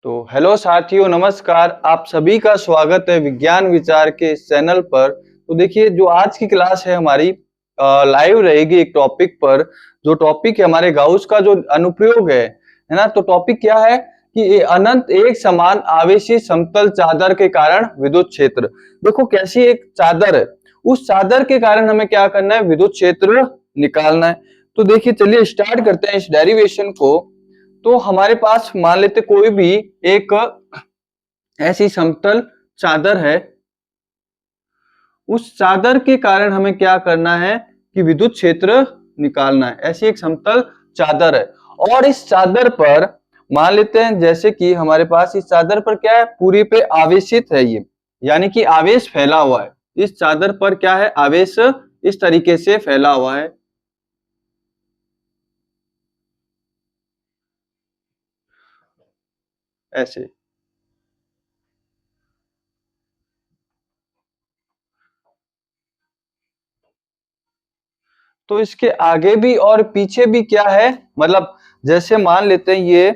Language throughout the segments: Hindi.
तो हेलो साथियों, नमस्कार। आप सभी का स्वागत है विज्ञान विचार के इस चैनल पर। तो देखिए, जो आज की क्लास है हमारी लाइव रहेगी एक टॉपिक पर। जो टॉपिक है हमारे गाउस का जो अनुप्रयोग है ना। तो टॉपिक क्या है कि ये अनंत एक समान आवेशी समतल चादर के कारण विद्युत क्षेत्र। देखो कैसी एक चादर है, उस चादर के कारण हमें क्या करना है, विद्युत क्षेत्र निकालना है। तो देखिए, चलिए स्टार्ट करते हैं इस डेरिवेशन को। तो हमारे पास मान लेते कोई भी एक ऐसी समतल चादर है। उस चादर के कारण हमें क्या करना है कि विद्युत क्षेत्र निकालना है। ऐसी एक समतल चादर है और इस चादर पर मान लेते हैं जैसे कि हमारे पास इस चादर पर क्या है, पूरी पे आवेशित है ये, यानी कि आवेश फैला हुआ है। इस चादर पर क्या है, आवेश इस तरीके से फैला हुआ है। ऐसे तो इसके आगे भी और पीछे भी क्या है, मतलब जैसे मान लेते हैं ये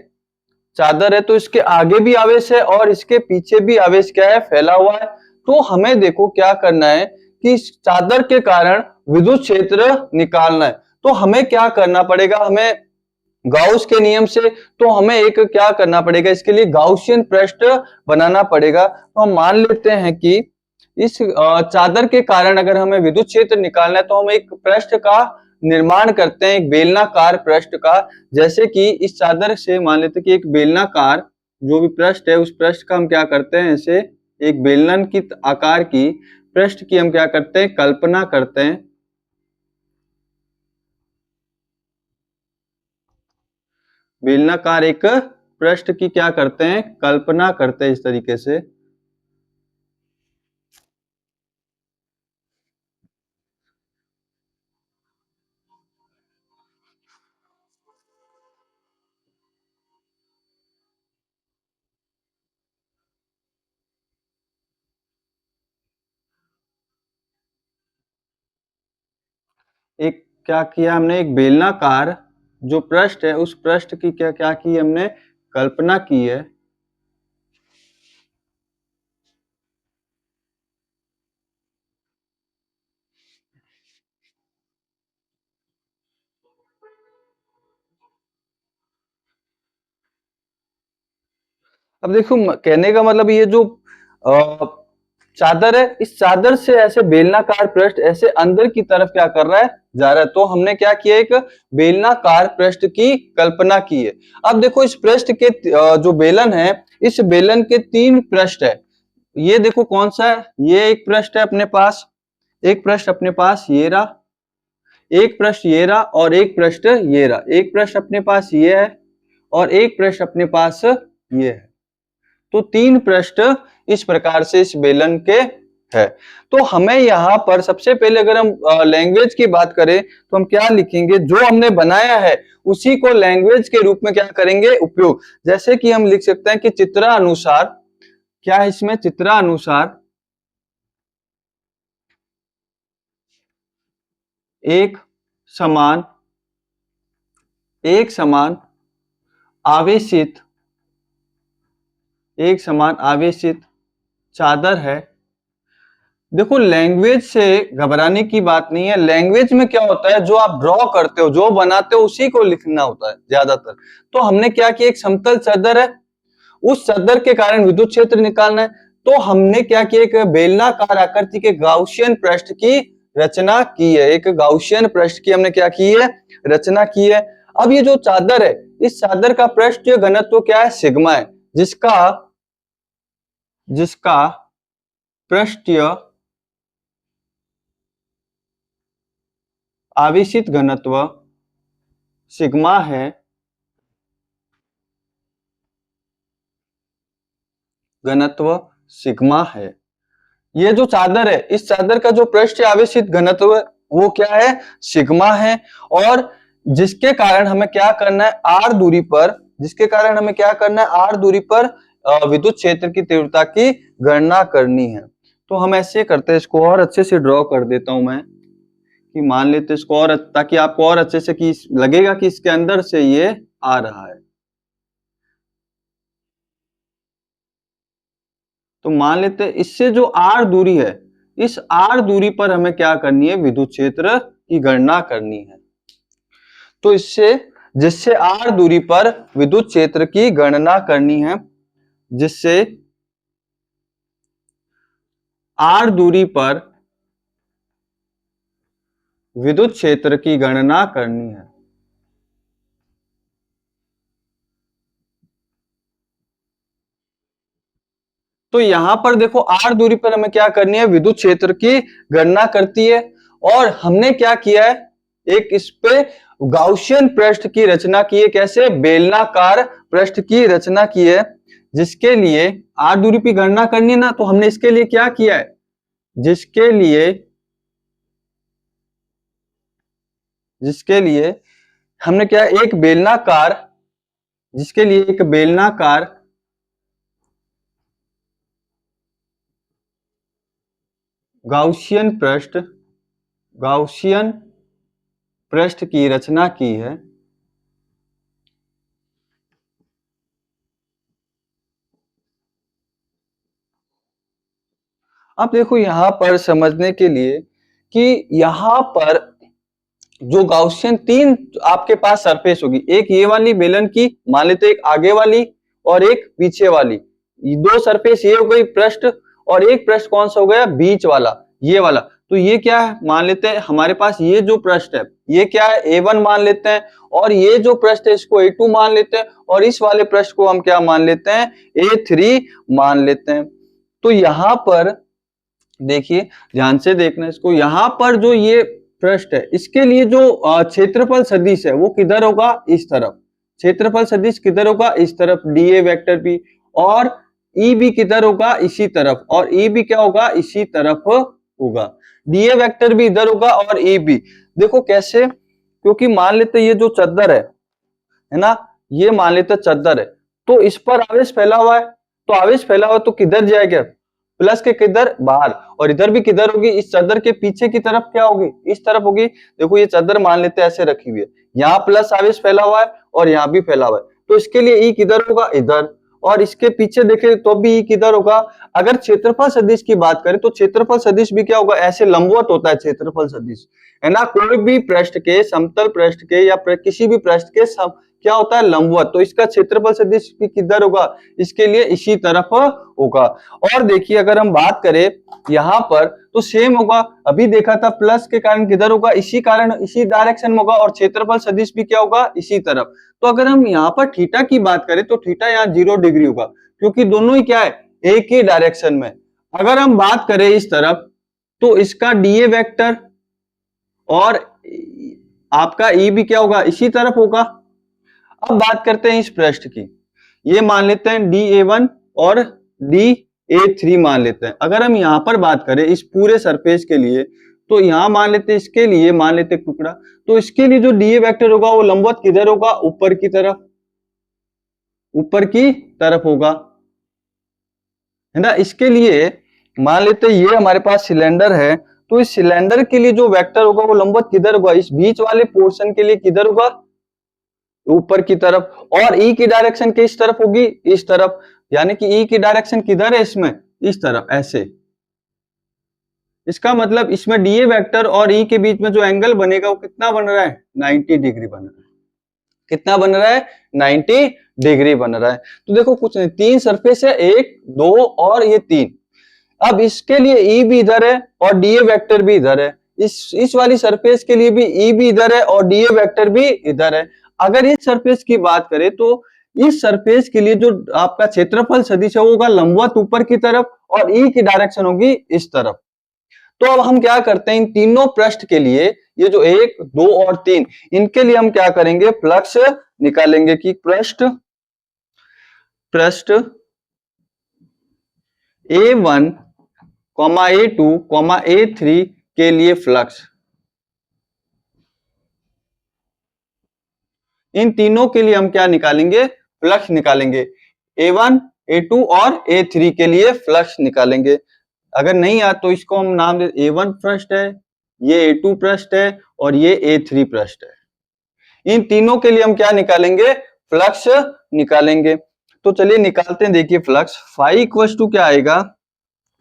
चादर है, तो इसके आगे भी आवेश है और इसके पीछे भी आवेश क्या है, फैला हुआ है। तो हमें देखो क्या करना है कि इस चादर के कारण विद्युत क्षेत्र निकालना है। तो हमें क्या करना पड़ेगा, हमें गाउस के नियम से तो हमें एक क्या करना पड़ेगा, इसके लिए गाउसियन पृष्ठ बनाना पड़ेगा। तो हम मान लेते हैं कि इस चादर के कारण अगर हमें विद्युत क्षेत्र निकालना है तो हम एक पृष्ठ का निर्माण करते हैं, एक बेलनाकार पृष्ठ का। जैसे कि इस चादर से मान लेते हैं कि एक बेलनाकार जो भी पृष्ठ है, उस पृष्ठ का हम क्या करते हैं, ऐसे एक बेलन की आकार की पृष्ठ की हम क्या करते हैं, कल्पना करते हैं। बेलनाकार एक पृष्ठ की क्या करते हैं, कल्पना करते हैं इस तरीके से। एक क्या किया हमने, एक बेलनाकार जो पृष्ठ है उस पृष्ठ की क्या क्या की हमने, कल्पना की है। अब देखो कहने का मतलब ये जो अ, चादर है, इस चादर से ऐसे बेलनाकार पृष्ठ ऐसे अंदर की तरफ क्या कर रहा है, जा रहा है। तो हमने क्या किया, एक बेलनाकार पृष्ठ की कल्पना की है। अब देखो इस पृष्ठ के जो बेलन है, इस बेलन के तीन पृष्ठ है। ये देखो कौन सा है, ये एक पृष्ठ है अपने पास, एक पृष्ठ अपने पास ये रहा, एक पृष्ठ ये रहा और एक पृष्ठ ये रहा। एक पृष्ठ अपने पास ये है और एक पृष्ठ अपने पास ये है। तो तीन पृष्ठ इस प्रकार से इस बेलन के है। तो हमें यहाँ पर सबसे पहले अगर हम लैंग्वेज की बात करें तो हम क्या लिखेंगे, जो हमने बनाया है उसी को लैंग्वेज के रूप में क्या करेंगे, उपयोग। जैसे कि हम लिख सकते हैं कि चित्रानुसार, क्या है इसमें, चित्रानुसार एक समान एक समान आवेशित एक समान आवेशित चादर है। देखो लैंग्वेज से घबराने की बात नहीं है। लैंग्वेज में क्या होता है, जो आप ड्रॉ करते हो, जो बनाते हो, उसी को लिखना होता है ज्यादातर। तो हमने क्या किया, एक समतल चादर है, उस चादर के कारण विद्युत क्षेत्र निकालना है। तो हमने क्या किया, एक बेलनाकार आकृति के गाउसियन पृष्ठ की रचना की है। एक गाउसियन पृष्ठ की हमने क्या की है, रचना की है। अब ये जो चादर है, इस चादर का पृष्ठीय घनत्व क्या है, सिग्मा है, जिसका जिसका पृष्ठीय आवेशित घनत्व सिग्मा है। घनत्व सिग्मा है। ये जो चादर है, इस चादर का जो पृष्ठ आवेशित घनत्व है वो क्या है, सिग्मा है। और जिसके कारण हमें क्या करना है, आर दूरी पर, जिसके कारण हमें क्या करना है, आर दूरी पर विद्युत क्षेत्र की तीव्रता की गणना करनी है। तो हम ऐसे करते हैं, इसको और अच्छे से ड्रॉ कर देता हूं मैं, कि मान लेते हैं इसको और, ताकि आपको और अच्छे से कि लगेगा कि इसके अंदर से ये आ रहा है। तो मान लेते हैं इससे जो r दूरी है, इस r दूरी पर हमें क्या करनी है, विद्युत क्षेत्र की गणना करनी है। तो जिससे r दूरी पर विद्युत क्षेत्र की गणना करनी है, जिससे r दूरी पर विद्युत क्षेत्र की गणना करनी है। तो यहां पर देखो r दूरी पर हमें क्या करनी है, विद्युत क्षेत्र की गणना करती है। और हमने क्या किया है, एक इस पे गाउसियन पृष्ठ की रचना की है। कैसे, बेलनाकार पृष्ठ की रचना की है, जिसके लिए r दूरी की गणना करनी है ना। तो हमने इसके लिए क्या किया है, जिसके लिए हमने क्या, जिसके लिए एक बेलनाकार गाउसियन पृष्ठ की रचना की है। अब देखो यहां पर समझने के लिए कि यहां पर जो गाउसियन तीन आपके पास सरफेस होगी, एक ये वाली बेलन की, मान लेते एक आगे वाली और एक पीछे वाली, दो सरफेस ये हो गई पृष्ठ, और एक पृष्ठ कौन सा हो गया, बीच वाला, ये वाला। तो ये क्या है, मान लेते हैं हमारे पास ये जो पृष्ठ है ये क्या है, A1 मान लेते हैं, और ये जो पृष्ठ है इसको A2 मान लेते हैं, और इस वाले पृष्ठ को हम क्या मान लेते हैं, A3 मान लेते हैं। तो यहां पर देखिए, ध्यान से देखना इसको, यहां पर जो ये पृष्ठ है इसके लिए जो क्षेत्रफल सदिश है वो किधर होगा, इस तरफ। क्षेत्रफल सदिश किधर होगा, इस तरफ, dA वेक्टर भी। और EB किधर होगा, इसी तरफ, और EB क्या होगा, इसी तरफ होगा। dA वेक्टर भी इधर होगा और EB, देखो कैसे, क्योंकि मान लेते ये जो चद्दर है ना, ये मान लेते चद्दर है, तो इस पर आवेश फैला हुआ है, तो आवेश फैला हुआ तो किधर जाएगा, प्लस के किधर, बाहर, और इधर भी किधर होगी, इस चादर के पीछे की तरफ क्या होगी, इस तरफ होगी। देखो ये चादर मान लेते हैं ऐसे रखी हुई है, यहाँ प्लस आवेश फैला हुआ है और यहाँ भी फैला हुआ है, तो इसके लिए ई किधर होगा, इधर, और इसके पीछे देखें तो भी ई किधर होगा। अगर क्षेत्रफल सदिश की बात करें तो क्षेत्रफल सदिश भी क्या होगा, ऐसे लंबवत होता है क्षेत्रफल सदिश, है ना। कोई भी पृष्ठ के, समतल पृष्ठ के या किसी भी पृष्ठ के क्या होता है, लंबवत, तो इसका क्षेत्रफल सदिश भी किधर होगा, इसके लिए इसी तरफ होगा। और देखिए अगर हम बात करें यहाँ पर तो सेम होगा, अभी देखा था प्लस के कारण किधर होगा, इसी कारण, इसी डायरेक्शन में होगा, और क्षेत्रफल सदिश भी क्या होगा, इसी तरफ। तो अगर हम यहाँ पर थीटा की बात करें तो थीटा यहाँ 0 डिग्री होगा, क्योंकि दोनों ही क्या है, एक ही डायरेक्शन में। अगर हम बात करें इस तरफ तो इसका डीए वेक्टर और आपका ई भी क्या होगा, इसी तरफ होगा। अब बात करते हैं इस पृष्ठ की, ये मान लेते हैं DA1 और DA3 मान लेते हैं। अगर हम यहां पर बात करें इस पूरे सरफेस के लिए, तो यहां मान लेते हैं, इसके लिए मान लेते हैं टुकड़ा, तो इसके लिए जो DA वेक्टर होगा वो लंबवत किधर होगा, ऊपर की तरफ, ऊपर की तरफ होगा, है ना। इसके लिए मान लेते हैं ये हमारे पास सिलेंडर है, तो इस सिलेंडर के लिए जो वेक्टर होगा वो लंबवत किधर होगा, इस बीच वाले पोर्शन के लिए किधर होगा, ऊपर की तरफ। और ई की डायरेक्शन किस तरफ होगी, इस तरफ, यानी कि ई की डायरेक्शन किधर है इसमें, इस तरफ, ऐसे। इसका मतलब इसमें डीए वेक्टर और ई के बीच में जो एंगल बनेगा वो कितना बन रहा है, 90 डिग्री बन रहा है। कितना बन रहा है, 90 डिग्री बन रहा है। तो देखो कुछ नहीं, तीन सरफेस है, 1 2 और ये 3। अब इसके लिए ई भी इधर है और डीए वेक्टर भी इधर है, इस वाली सरफेस के लिए भी ई भी इधर है और डीए वेक्टर भी इधर है। अगर इस सरफेस की बात करें तो इस सरफेस के लिए जो आपका क्षेत्रफल सदिश है वो होगा लंबवत ऊपर की तरफ, और ई की डायरेक्शन होगी इस तरफ। तो अब हम क्या करते हैं, इन तीनों पृष्ठ के लिए, ये जो 1 2 और 3, इनके लिए हम क्या करेंगे, फ्लक्स निकालेंगे कि पृष्ठ A1, A2, A3 के लिए फ्लक्स, इन तीनों के लिए हम क्या निकालेंगे, फ्लक्स निकालेंगे। A1, A2 और A3 के लिए फ्लक्स निकालेंगे। अगर नहीं आ तो इसको हम नाम दे, A1 पृष्ठ है, ये A2 पृष्ठ है और ये A3 पृष्ठ है। इन तीनों के लिए हम क्या निकालेंगे, फ्लक्स निकालेंगे। तो चलिए निकालते हैं, देखिए फ्लक्स फाई इक्वल टू क्या आएगा,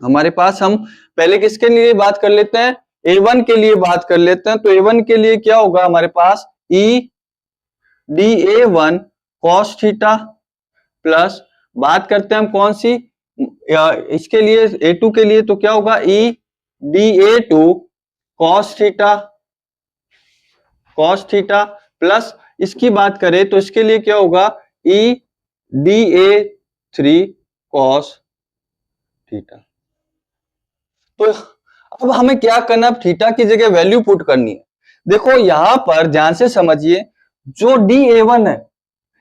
हमारे पास, हम पहले किसके लिए बात कर लेते हैं, A1 के लिए बात कर लेते हैं। तो A1 के लिए क्या होगा हमारे पास, E D A one cos theta plus, बात करते हैं हम कौन सी, इसके लिए A2 के लिए, तो क्या होगा E D A two cos theta plus, इसकी बात करें तो इसके लिए क्या होगा, E D A three cos theta. तो अब हमें क्या करना, अब थीटा की जगह वैल्यू पुट करनी है। देखो यहां पर ध्यान से समझिए, जो डी ए वन है,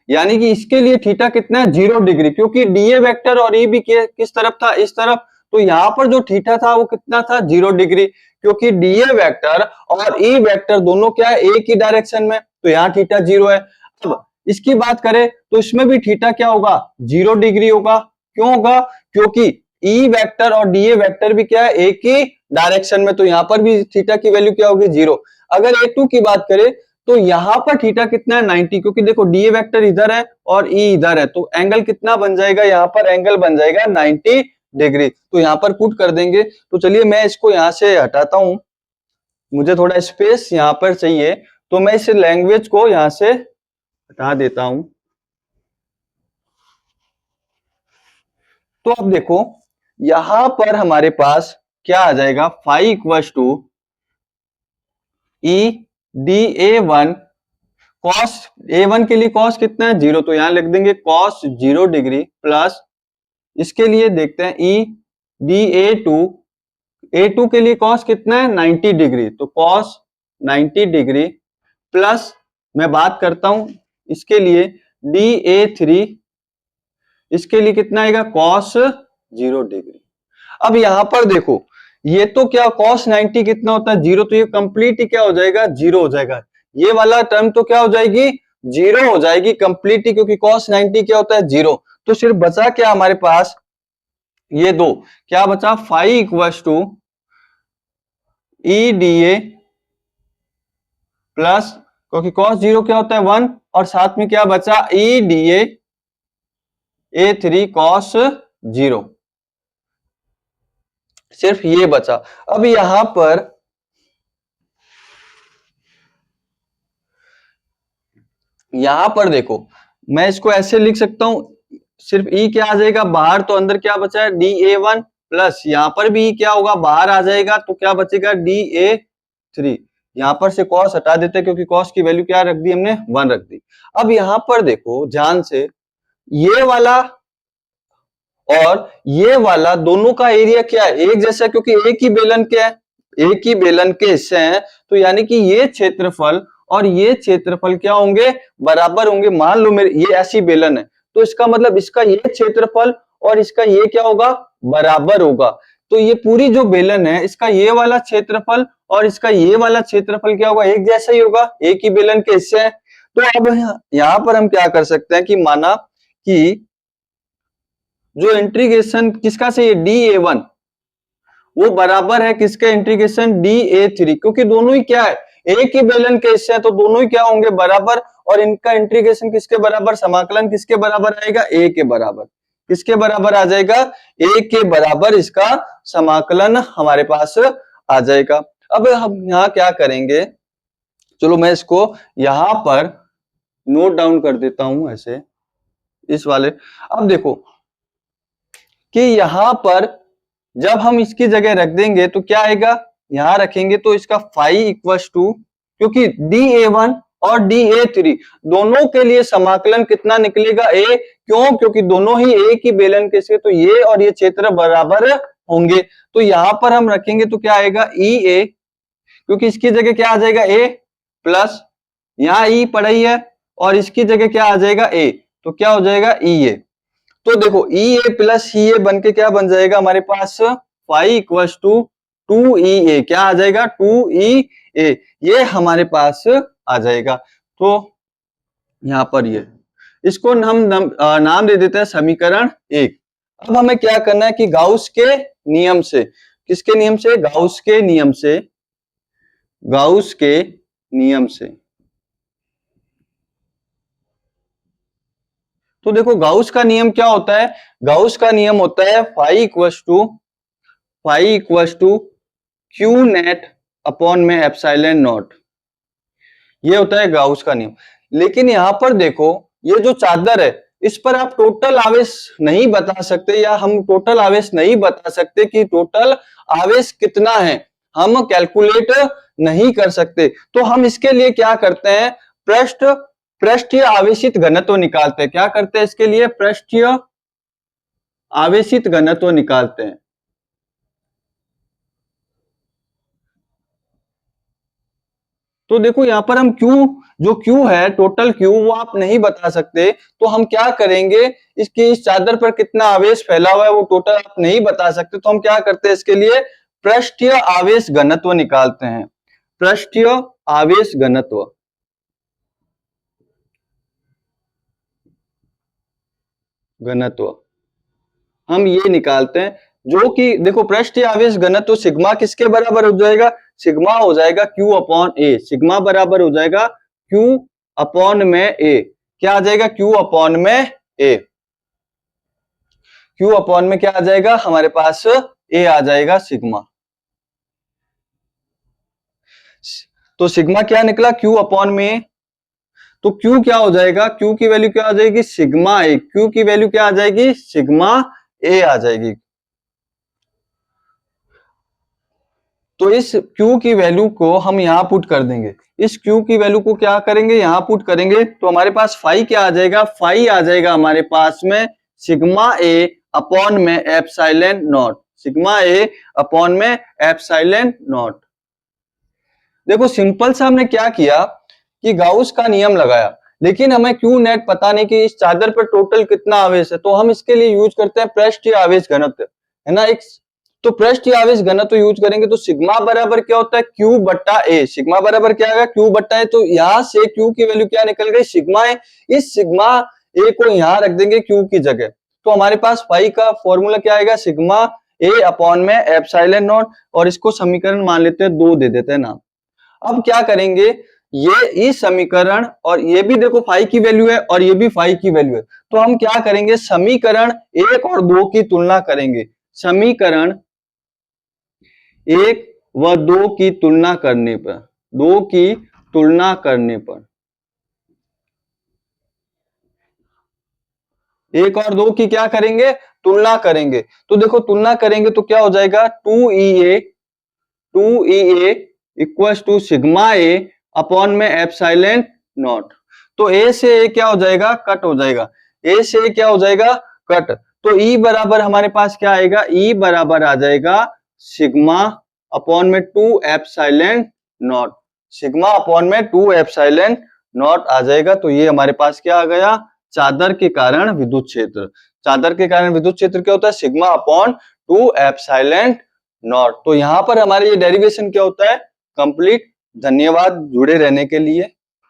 यानी कि इसके लिए थीटा कितना है, 0 डिग्री, क्योंकि डीए वेक्टर और ई भी किस तरफ था, इस तरफ। तो यहाँ पर जो थीटा था वो कितना था, 0 डिग्री, क्योंकि डीए वेक्टर और ई वेक्टर दोनों क्या है, एक ही डायरेक्शन में, तो यहाँ थीटा 0 है। अब इसकी बात करें तो इसमें भी थीटा क्या होगा, 0 डिग्री होगा। क्यों होगा, क्योंकि ई वेक्टर और डीए वेक्टर भी क्या है, एक ही डायरेक्शन में, तो यहाँ पर भी थीटा की वैल्यू क्या होगी, 0। अगर A2 की बात करें तो यहां पर थीटा कितना है, 90, क्योंकि देखो डीए वेक्टर इधर है और ई इधर है, तो एंगल कितना बन जाएगा, यहाँ पर एंगल बन जाएगा 90 डिग्री। तो यहाँ पर पुट कर देंगे। तो चलिए मैं इसको यहाँ से हटाता हूं, मुझे थोड़ा स्पेस यहाँ पर चाहिए, तो मैं इस लैंग्वेज को यहाँ से हटा देता हूं। तो अब देखो यहां पर हमारे पास क्या आ जाएगा, phi equal to E D A one cos, A1 के लिए कॉस कितना है, 0, तो यहां लिख देंगे कॉस 0 डिग्री प्लस, इसके लिए देखते हैं ई डी A2 के लिए कॉस कितना है, 90 डिग्री, तो कॉस 90 डिग्री प्लस, मैं बात करता हूं इसके लिए DA3, इसके लिए कितना आएगा, कॉस 0 डिग्री। अब यहां पर देखो, ये तो क्या कॉस 90 कितना होता है, 0, तो ये कंप्लीट ही क्या हो जाएगा, 0 हो जाएगा। ये वाला टर्म तो क्या हो जाएगी, 0 हो जाएगी कंप्लीट ही, क्योंकि कॉस 90 क्या होता है, 0। तो सिर्फ बचा क्या हमारे पास, ये दो, क्या बचा, phi equal to E D A plus, क्योंकि कॉस 0 क्या होता है, 1, और साथ में क्या बचा, ई डी ए 3 कॉस 0, सिर्फ ये बचा। अब यहां पर देखो, मैं इसको ऐसे लिख सकता हूं, सिर्फ ई क्या आ जाएगा बाहर, तो अंदर क्या बचा है, डी ए वन प्लस, यहां पर भी क्या होगा, बाहर आ जाएगा, तो क्या बचेगा, डी ए थ्री। यहां पर से कॉस हटा देते हैं, क्योंकि कॉस की वैल्यू क्या रख दी हमने, 1 रख दी। अब यहां पर देखो ध्यान से, ये वाला और ये वाला दोनों का एरिया क्या है, एक जैसा, क्योंकि एक ही बेलन के है, एक ही बेलन के हिस्से हैं, तो यानी कि ये क्षेत्रफल और ये क्षेत्रफल क्या होंगे, बराबर होंगे। मान लो मेरे ये ऐसी बेलन है, तो इसका मतलब इसका ये क्षेत्रफल और इसका ये क्या होगा, बराबर होगा। तो ये पूरी जो बेलन है, इसका ये वाला क्षेत्रफल और इसका ये वाला क्षेत्रफल क्या होगा, एक जैसा ही होगा, एक ही बेलन के हिस्से हैं। तो अब यहाँ पर हम क्या कर सकते हैं कि माना कि जो इंटीग्रेशन किसका से डी ए वन, वो बराबर है किसके, इंटीग्रेशन डी ए थ्री, क्योंकि दोनों ही क्या है, एक ही बेलन के हिस्से हैं, तो दोनों ही क्या होंगे, बराबर। और इनका इंटीग्रेशन किसके बराबर, समाकलन किसके बराबर आएगा, ए के बराबर। किसके बराबर आ जाएगा, ए के बराबर इसका समाकलन हमारे पास आ जाएगा। अब हम यहाँ क्या करेंगे, चलो मैं इसको यहां पर नोट डाउन कर देता हूं ऐसे, इस वाले। अब देखो कि यहां पर जब हम इसकी जगह रख देंगे तो क्या आएगा, यहां रखेंगे तो इसका फाई इक्वल टू, क्योंकि डी ए वन और डी ए थ्री दोनों के लिए समाकलन कितना निकलेगा, ए। क्यों, क्योंकि दोनों ही एक ही बेलन के से, तो ये और ये क्षेत्र बराबर होंगे। तो यहां पर हम रखेंगे तो क्या आएगा, ई ए, क्योंकि इसकी जगह क्या आ जाएगा, ए प्लस, यहाँ ई पड़ा ही है, और इसकी जगह क्या आ जाएगा, ए, तो क्या हो जाएगा, ई ए। तो देखो ई ए प्लस ई ए बन के क्या बन जाएगा हमारे पास, फाई इक्वल टू 2EA, क्या आ जाएगा, 2EA, ये हमारे पास आ जाएगा। तो यहां पर ये, इसको हम नाम दे देते हैं समीकरण 1। अब हमें क्या करना है कि गाउस के नियम से, किसके नियम से, गाउस के नियम से, गाउस के नियम से। तो देखो गाउस का नियम क्या होता है, गाउस का नियम होता है phi equal to phi equals to Q net upon में एप्सिलॉन नॉट, ये होता है गाउस का नियम। लेकिन यहां पर देखो ये जो चादर है इस पर आप टोटल आवेश नहीं बता सकते, या हम टोटल आवेश नहीं बता सकते कि टोटल आवेश कितना है, हम कैलकुलेट नहीं कर सकते। तो हम इसके लिए क्या करते हैं, पृष्ठीय आवेशित घनत्व निकालते हैं। क्या करते हैं इसके लिए, पृष्ठीय आवेशित घनत्व निकालते हैं। तो देखो यहां पर हम जो Q है, टोटल Q वो आप नहीं बता सकते, तो हम क्या करेंगे, इस चादर पर कितना आवेश फैला हुआ है वो टोटल आप नहीं बता सकते, तो हम क्या करते हैं इसके लिए पृष्ठीय आवेश घनत्व निकालते हैं। पृष्ठीय आवेश घनत्व, हम ये निकालते हैं, जो कि देखो पृष्ठीय आवेश घनत्व सिग्मा किसके बराबर हो जाएगा, सिग्मा हो जाएगा Q अपॉन ए, सिग्मा बराबर हो जाएगा Q अपॉन में ए। क्या आ जाएगा, Q अपॉन में ए, Q अपॉन में क्या आ जाएगा हमारे पास, ए आ जाएगा सिग्मा। तो सिग्मा क्या निकला, Q अपॉन में, तो Q क्या हो जाएगा, Q की वैल्यू क्या आ जाएगी, सिग्मा ए, Q की वैल्यू क्या आ जाएगी, सिग्मा ए आ जाएगी। तो इस Q की वैल्यू को हम यहां पुट कर देंगे, इस Q की वैल्यू को क्या करेंगे, यहां पुट करेंगे, तो हमारे पास फाई क्या आ जाएगा, फाई आ जाएगा हमारे पास में सिग्मा ए अपॉन में epsilon not, sigma A upon में एप्सिलॉन नॉट। देखो सिंपल सा हमने क्या किया कि गाउस का नियम लगाया, लेकिन हमें Q नेट पता नहीं कि इस चादर पर टोटल कितना आवेश है, तो हम इसके लिए यूज करते हैं पृष्ठीय आवेश घनत्व, है ना। एक तो पृष्ठीय आवेश घनत्व यूज करेंगे, तो सिग्मा बराबर क्या होता है, Q बट्टा ए, सिग्मा बराबर क्या आएगा, Q बट्टा ए। तो यहां से Q की वैल्यू क्या निकल गई, सिग्मा ए। इस सिग्मा ए को यहां रख देंगे Q की जगह, तो हमारे पास फाई का फॉर्मूला क्या आएगा, सिग्मा ए अपॉन में एप्सिलॉन नॉट, और इसको समीकरण मान लेते हैं 2 दे देते हैं नाम। अब क्या करेंगे, ये इस समीकरण, और ये भी देखो फाई की वैल्यू है और ये भी फाई की वैल्यू है, तो हम क्या करेंगे, समीकरण 1 और 2 की तुलना करेंगे। समीकरण 1 व 2 की तुलना करने पर, 2 की तुलना करने पर, 1 और 2 की क्या करेंगे, तुलना करेंगे। तो देखो तुलना करेंगे तो क्या हो जाएगा, 2EA equal to sigma A upon में एप्सिलॉन नॉट। तो ए से ए क्या हो जाएगा, कट हो जाएगा, ए से ए क्या हो जाएगा, कट। तो ई बराबर हमारे पास क्या आएगा, ई बराबर आ जाएगा सिग्मा अपॉन में 2 एप्सिलॉन नॉट, सिग्मा अपॉन में 2 एप्सिलॉन नॉट आ जाएगा। तो ये हमारे पास क्या आ गया, चादर के कारण विद्युत क्षेत्र। चादर के कारण विद्युत क्षेत्र क्या होता है, सिग्मा अपॉन 2 एप्सिलॉन नॉट। तो यहां पर हमारे ये डेरिवेशन क्या होता है, कंप्लीट। धन्यवाद जुड़े रहने के लिए।